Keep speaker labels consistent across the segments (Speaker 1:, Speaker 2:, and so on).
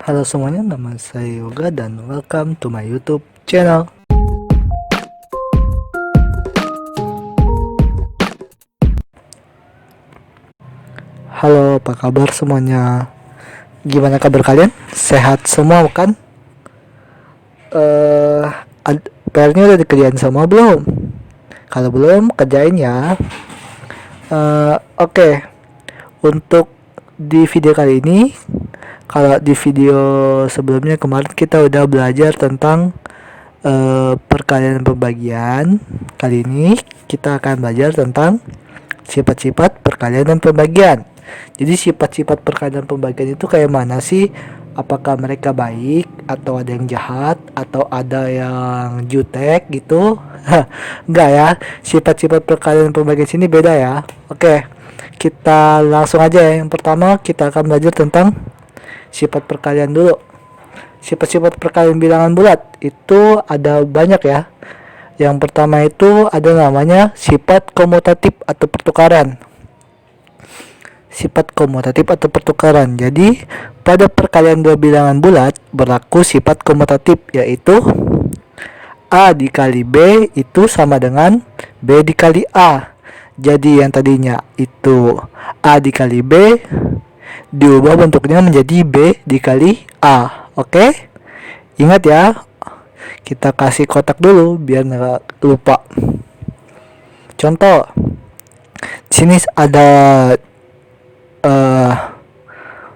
Speaker 1: Halo semuanya, nama saya Yoga dan welcome to my YouTube channel. Halo, apa kabar semuanya? Gimana kabar kalian? Sehat semua kan? Eh, PR-nya udah dikerjain semua belum? Kalau belum, kerjain ya. Oke. Untuk di video kali ini, kalau di video sebelumnya kemarin kita udah belajar tentang perkalian pembagian. Kali ini kita akan belajar tentang sifat-sifat perkalian dan pembagian. Jadi sifat-sifat perkalian dan pembagian itu kayak mana sih? Apakah mereka baik atau ada yang jahat atau ada yang jutek gitu? Enggak ya. Sifat-sifat perkalian dan pembagian sini beda ya. Oke. Kita langsung aja ya. Yang pertama kita akan belajar tentang sifat perkalian dulu. Sifat-sifat perkalian bilangan bulat itu ada banyak ya. Yang pertama itu ada namanya sifat komutatif atau pertukaran. Sifat komutatif atau pertukaran. Jadi, pada perkalian dua bilangan bulat berlaku sifat komutatif, yaitu A dikali B itu sama dengan B dikali A. Jadi yang tadinya itu A dikali B diubah bentuknya menjadi B dikali A. Oke? Ingat ya. Kita kasih kotak dulu biar nggak lupa. Contoh. Sini ada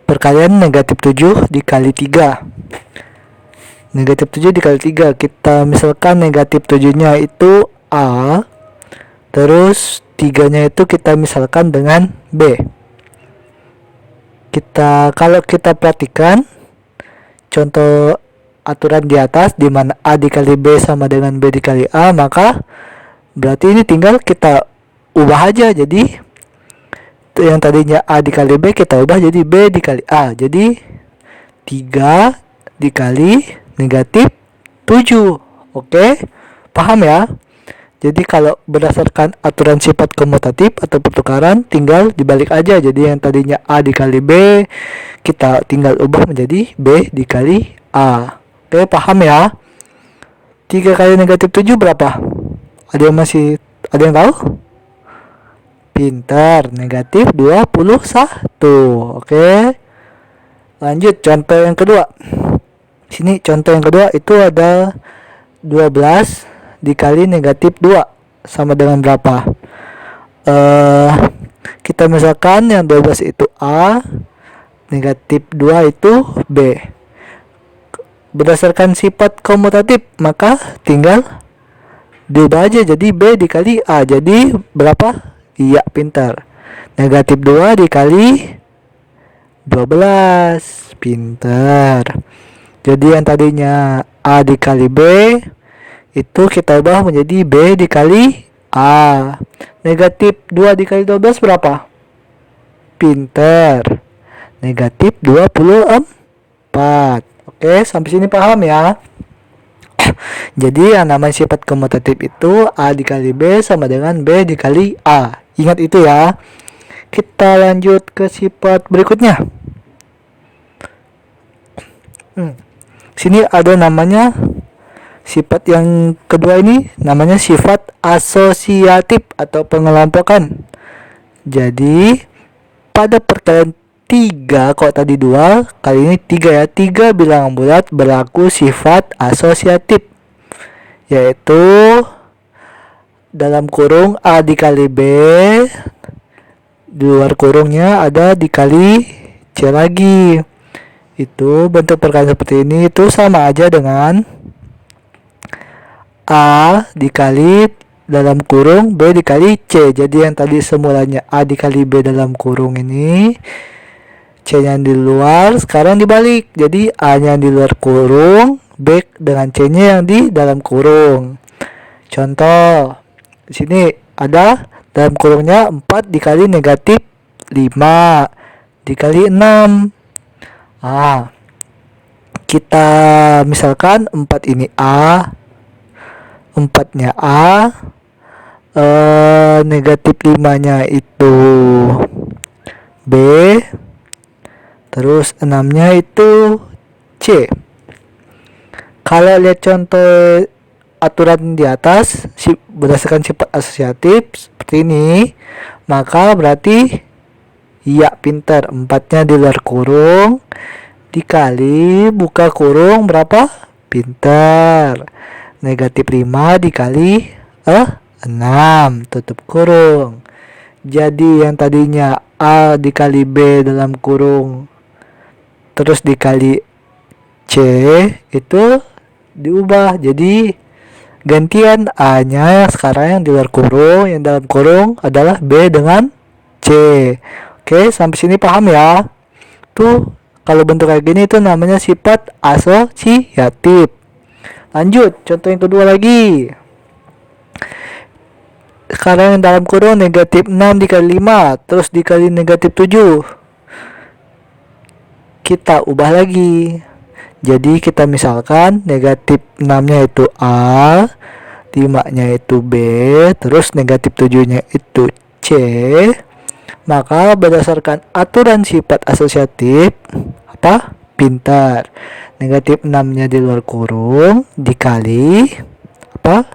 Speaker 1: perkalian negatif 7 dikali 3. Negatif 7 dikali 3. Kita misalkan negatif 7-nya itu A. Terus 3-nya itu kita misalkan dengan B. Kalau kita perhatikan contoh aturan di atas di mana A dikali B sama dengan B dikali A, maka berarti ini tinggal kita ubah aja. Jadi yang tadinya A dikali B kita ubah jadi B dikali A. Jadi 3 dikali negatif 7. Oke? Paham ya? Jadi kalau berdasarkan aturan sifat komutatif atau pertukaran tinggal dibalik aja. Jadi yang tadinya A dikali B kita tinggal ubah menjadi B dikali A. Oke, paham ya? 3 kali negatif 7 berapa? Ada yang tahu? Pintar, negatif 21. Oke. Lanjut contoh yang kedua. Sini contoh yang kedua itu ada 12 dikali negatif 2 sama dengan berapa? Kita misalkan yang 12 itu A, negatif 2 itu B. Berdasarkan sifat komutatif maka tinggal diubah aja jadi B dikali A. Jadi berapa? Iya, pintar. Negatif 2 dikali 12. Pintar. Jadi yang tadinya A dikali B itu kita ubah menjadi B dikali A. Negatif 2 dikali 12 berapa? Pintar. Negatif 24. Oke, sampai sini paham ya? Jadi yang namanya sifat komutatif itu A dikali B sama dengan B dikali A. Ingat itu ya. Kita lanjut ke sifat berikutnya. Sini ada namanya sifat yang kedua ini namanya sifat asosiatif atau pengelompokan. Jadi pada perkalian 3, kok tadi 2, kali ini 3 ya. 3 bilangan bulat berlaku sifat asosiatif, yaitu dalam kurung A dikali B, di luar kurungnya ada dikali C lagi. Itu bentuk perkalian seperti ini itu sama aja dengan A dikali dalam kurung B dikali C. Jadi yang tadi semulanya A dikali B dalam kurung ini, C-nya di luar, sekarang dibalik. Jadi A-nya di luar kurung, B dengan C-nya yang di dalam kurung. Contoh, di sini ada dalam kurungnya 4 dikali negatif 5 dikali 6. Kita misalkan 4 ini A, 4-nya A, negatif 5-nya itu B, terus 6-nya itu C. Kalau lihat contoh aturan di atas berdasarkan sifat asosiatif seperti ini, maka berarti iya pintar, 4-nya di luar kurung dikali buka kurung berapa? Pintar. Negatif 5 dikali 6 tutup kurung. Jadi yang tadinya A dikali B dalam kurung terus dikali C itu diubah jadi gantian A-nya sekarang yang di luar kurung, yang dalam kurung adalah B dengan C. Oke, sampai sini paham ya? Tuh, kalau bentuk kayak gini itu namanya sifat asosiatif. Lanjut, contoh yang kedua lagi. Sekarang yang dalam kurung negatif 6 dikali 5 terus dikali negatif 7. Kita ubah lagi. Jadi kita misalkan negatif 6-nya itu A, 5-nya itu B, terus negatif 7-nya itu C. Maka berdasarkan aturan sifat asosiatif, apa? Pintar. Negatif 6-nya di luar kurung dikali apa?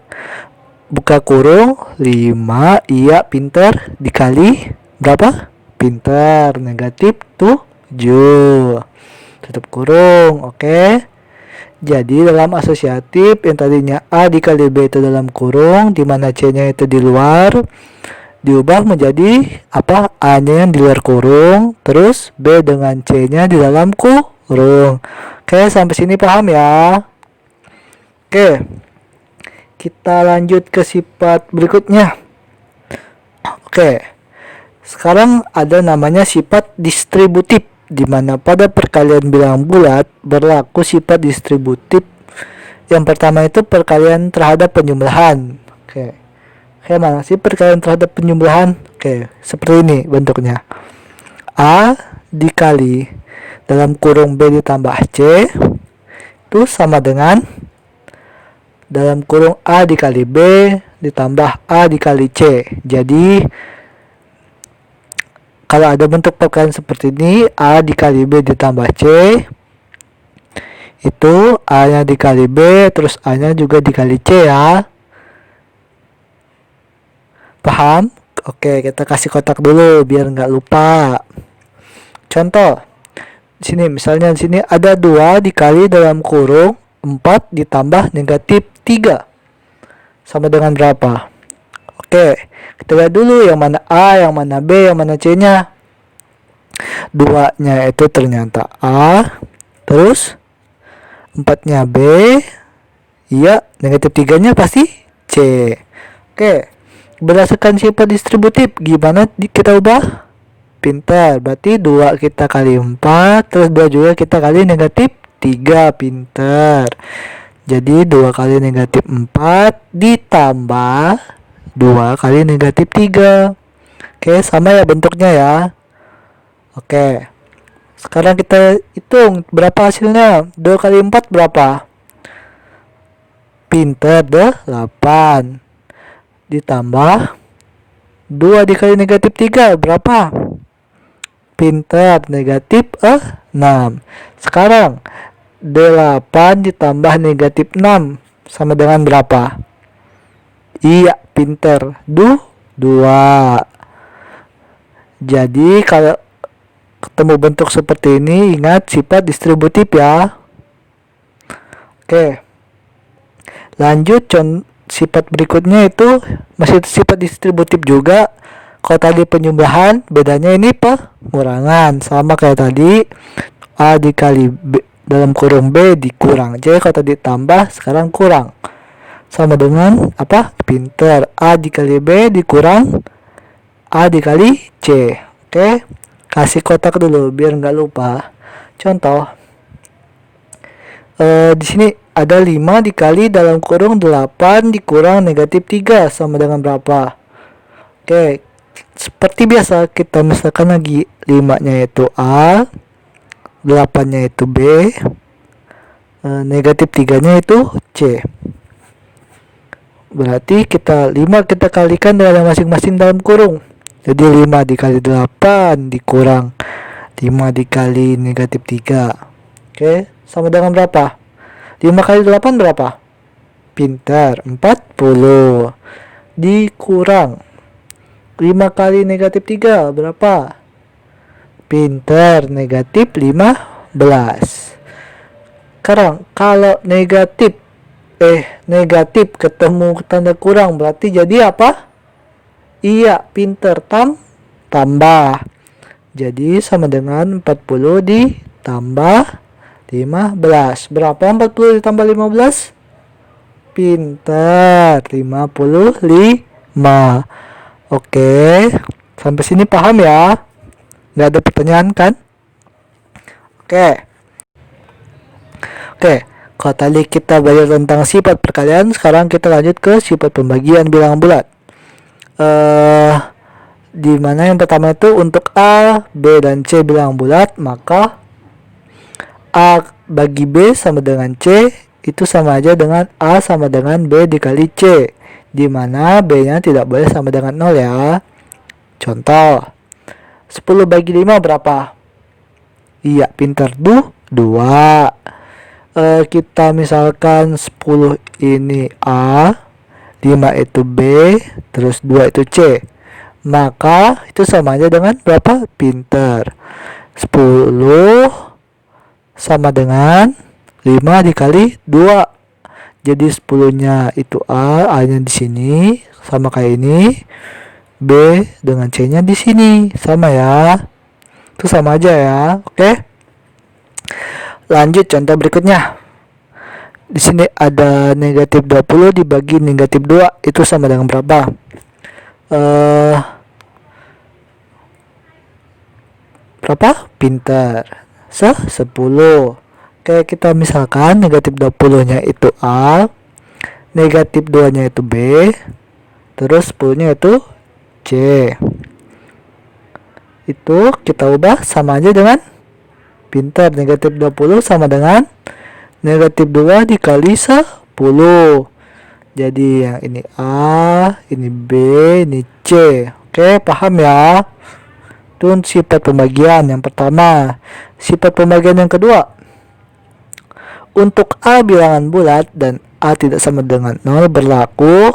Speaker 1: Buka kurung 5, iya pintar, dikali berapa? Pintar, negatif 7. Tutup kurung, oke. Jadi dalam asosiatif yang tadinya A dikali B itu dalam kurung, di mana C-nya itu di luar, diubah menjadi apa? A-nya yang di luar kurung, terus B dengan C-nya di dalam kurung. Oke, sampai sini paham ya? Oke. Kita lanjut ke sifat berikutnya. Oke. Sekarang ada namanya sifat distributif, di mana pada perkalian bilangan bulat berlaku sifat distributif. Yang pertama itu perkalian terhadap penjumlahan. Oke. Kayak mana sih perkalian terhadap penjumlahan? Oke, seperti ini bentuknya. A dikali dalam kurung B ditambah C itu sama dengan dalam kurung A dikali B ditambah A dikali C. Jadi kalau ada bentuk perkalian seperti ini, A dikali B ditambah C, itu A-nya dikali B, terus A-nya juga dikali C ya. Paham? Oke, kita kasih kotak dulu biar nggak lupa. Contoh, di sini misalnya di sini ada 2 dikali dalam kurung 4 ditambah negatif 3. Sama dengan berapa? Oke, kita lihat dulu yang mana A, yang mana B, yang mana C-nya. 2-nya itu ternyata A, terus 4-nya B, iya, negatif 3-nya pasti C. Oke, berdasarkan sifat distributif, gimana kita ubah? Pintar, berarti 2 kita kali 4, terus 2 juga kita kali negatif 3, pintar. Jadi 2 kali negatif 4 ditambah 2 kali negatif 3. Oke, sama ya bentuknya ya. Oke, sekarang kita hitung berapa hasilnya. 2 kali 4 berapa? Pintar, 8. Ditambah 2 dikali negatif 3 berapa? Pintar, negatif 6. Sekarang 8 ditambah negatif 6 sama dengan berapa? Iya, pintar, 2. Jadi kalau ketemu bentuk seperti ini, ingat sifat distributif ya. Oke, lanjut sifat berikutnya itu masih sifat distributif juga. Kalau tadi penjumlahan, bedanya ini pengurangan, sama kayak tadi A dikali B dalam kurung B dikurang. Jadi kalau tadi tambah, sekarang kurang. Sama dengan apa? Pinter, A dikali B dikurang A dikali C. Oke, kasih kotak dulu biar nggak lupa. Contoh, di sini ada 5 dikali dalam kurung 8 dikurang negatif 3 sama dengan berapa? Oke, seperti biasa kita misalkan lagi 5-nya itu A, 8-nya itu B, negatif 3-nya itu C. Berarti 5 kita kalikan dengan masing-masing dalam kurung. Jadi 5 dikali 8 dikurang 5 dikali negatif 3. Oke, sama dengan berapa? 5 kali 8 berapa? Pintar, 40. Dikurang 5 kali negatif 3 berapa? Pintar, negatif 15. Sekarang kalau negatif ketemu tanda kurang berarti jadi apa? Iya, pintar, tambah. Jadi sama dengan 40 ditambah 15. Berapa 40 ditambah 15? Pintar, 55. Oke, sampai sini paham ya? Nggak ada pertanyaan kan? Oke. Oke, kalau tadi kita belajar tentang sifat perkalian, sekarang kita lanjut ke sifat pembagian bilangan bulat. Di mana yang pertama itu untuk A, B, dan C bilangan bulat, maka A bagi B sama dengan C itu sama aja dengan A sama dengan B dikali C, di mana B-nya tidak boleh sama dengan 0 ya. Contoh, 10 bagi 5 berapa? Iya, pintar, 2. Kita misalkan 10 ini A, 5 itu B, terus 2 itu C. Maka itu sama aja dengan berapa? Pintar, 10 sama dengan 5 dikali 2. Jadi 10-nya itu A-nya di sini sama kayak ini. B dengan C-nya di sini sama ya. Itu sama aja ya. Oke. Lanjut contoh berikutnya. Di sini ada negatif 20 dibagi negatif 2 itu sama dengan berapa? Berapa? Pintar. 10. Oke, kita misalkan negatif 20-nya itu A, negatif 2-nya itu B, terus 10-nya itu C. Itu kita ubah sama aja dengan pintar, negatif 20 sama dengan negatif 2 dikali 10. Jadi yang ini A, ini B, ini C. Oke, paham ya? Itu sifat pembagian yang pertama. Sifat pembagian yang kedua, untuk A bilangan bulat dan A tidak sama dengan 0 berlaku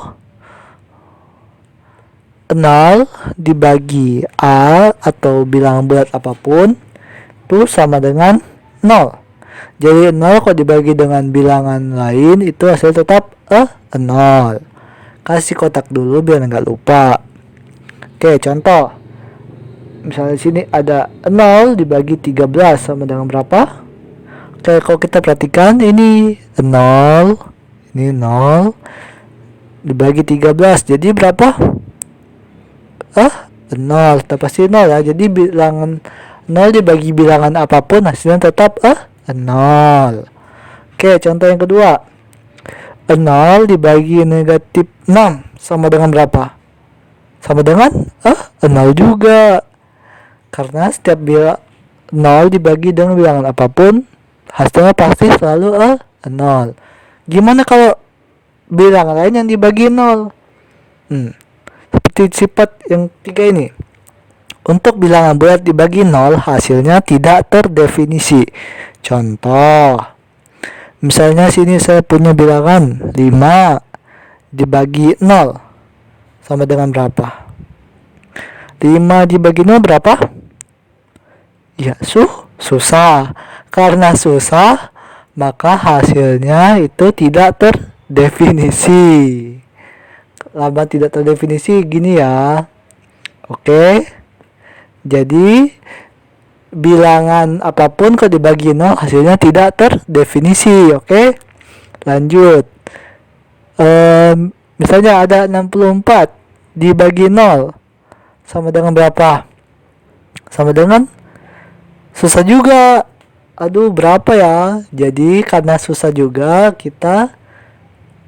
Speaker 1: 0 dibagi A atau bilangan bulat apapun itu sama dengan 0. Jadi 0 kalau dibagi dengan bilangan lain itu hasil tetap 0. Kasih kotak dulu biar nggak lupa. Oke, contoh. Misalnya di sini ada 0 dibagi 13 sama dengan berapa? Oke, kalau kita perhatikan ini 0, ini 0 dibagi 13 jadi berapa? 0, tetap pasti 0 ya. Jadi bilangan 0 dibagi bilangan apapun hasilnya tetap 0. Oke, contoh yang kedua. 0 dibagi negatif 6 sama dengan berapa? Sama dengan 0 juga. Karena setiap 0 dibagi dengan bilangan apapun hasilnya pasti selalu 0. Gimana kalau bilangan lain yang dibagi 0? Seperti sifat yang 3 ini. Untuk bilangan bulat dibagi 0 hasilnya tidak terdefinisi. Contoh, misalnya sini saya punya bilangan 5 dibagi 0 sama dengan berapa? 5 dibagi 0 berapa? Ya, susah. Karena susah, maka hasilnya itu tidak terdefinisi. Lama tidak terdefinisi gini ya. Oke. Jadi bilangan apapun kalau dibagi 0 hasilnya tidak terdefinisi. Oke. Lanjut. Misalnya ada 64 dibagi 0 sama dengan berapa? Sama dengan susah juga. Aduh, berapa ya? Jadi karena susah juga kita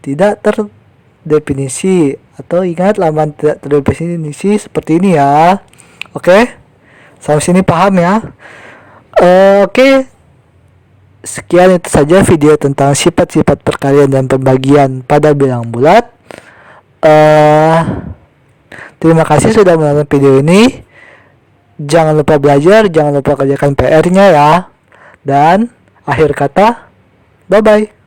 Speaker 1: tidak terdefinisi, atau ingat laman tidak terdefinisi seperti ini ya. Oke, sampai sini paham ya? Oke, sekian itu saja video tentang sifat-sifat perkalian dan pembagian pada bilangan bulat. Terima kasih sudah menonton video ini. Jangan lupa belajar, jangan lupa kerjakan PR-nya ya. Dan Akhir kata, bye bye.